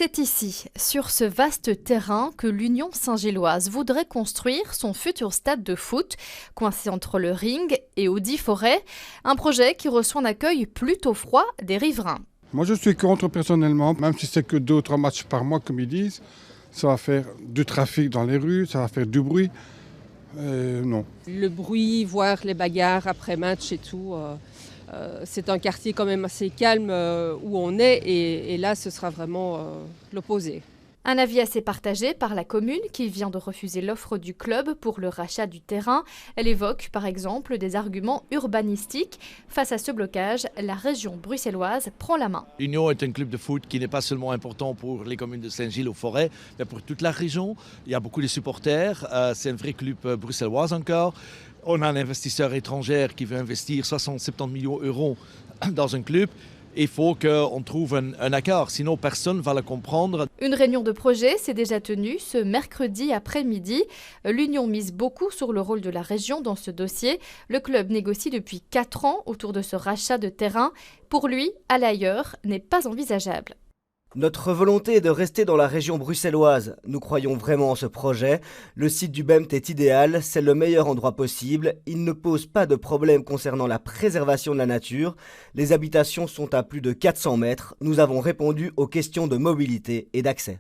C'est ici, sur ce vaste terrain, que l'Union Saint-Gilloise voudrait construire son futur stade de foot, coincé entre le ring et Audi-Forêt, un projet qui reçoit un accueil plutôt froid des riverains. Moi je suis contre personnellement, même si c'est que 2 ou 3 matchs par mois comme ils disent, ça va faire du trafic dans les rues, ça va faire du bruit, non. Le bruit, voire les bagarres après match et tout, c'est un quartier quand même assez calme où on est et là ce sera vraiment l'opposé. Un avis assez partagé par la commune qui vient de refuser l'offre du club pour le rachat du terrain. Elle évoque par exemple des arguments urbanistiques. Face à ce blocage, la région bruxelloise prend la main. L'Union est un club de foot qui n'est pas seulement important pour les communes de Saint-Gilles-aux-Forêts, mais pour toute la région. Il y a beaucoup de supporters, c'est un vrai club bruxellois encore. On a un investisseur étranger qui veut investir 60-70 millions d'euros dans un club. Il faut qu'on trouve un accord, sinon personne ne va le comprendre. Une réunion de projet s'est déjà tenue ce mercredi après-midi. L'Union mise beaucoup sur le rôle de la région dans ce dossier. Le club négocie depuis 4 ans autour de ce rachat de terrain. Pour lui, aller ailleurs n'est pas envisageable. Notre volonté est de rester dans la région bruxelloise. Nous croyons vraiment en ce projet. Le site du BEMT est idéal, c'est le meilleur endroit possible. Il ne pose pas de problème concernant la préservation de la nature. Les habitations sont à plus de 400 mètres. Nous avons répondu aux questions de mobilité et d'accès.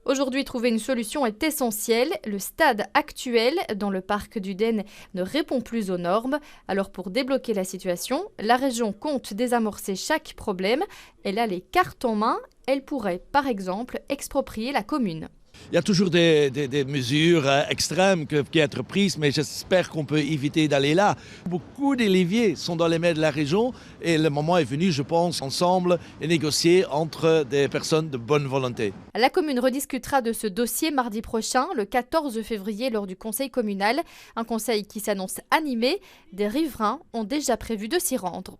Aujourd'hui, trouver une solution est essentiel. Le stade actuel dans le parc du Den ne répond plus aux normes. Alors pour débloquer la situation, la région compte désamorcer chaque problème. Elle a les cartes en main. Elle pourrait, par exemple, exproprier la commune. Il y a toujours des mesures extrêmes qui peuvent être prises, mais j'espère qu'on peut éviter d'aller là. Beaucoup des leviers sont dans les mains de la région et le moment est venu, je pense, ensemble et négocier entre des personnes de bonne volonté. La commune rediscutera de ce dossier mardi prochain, le 14 février, lors du conseil communal. Un conseil qui s'annonce animé. Des riverains ont déjà prévu de s'y rendre.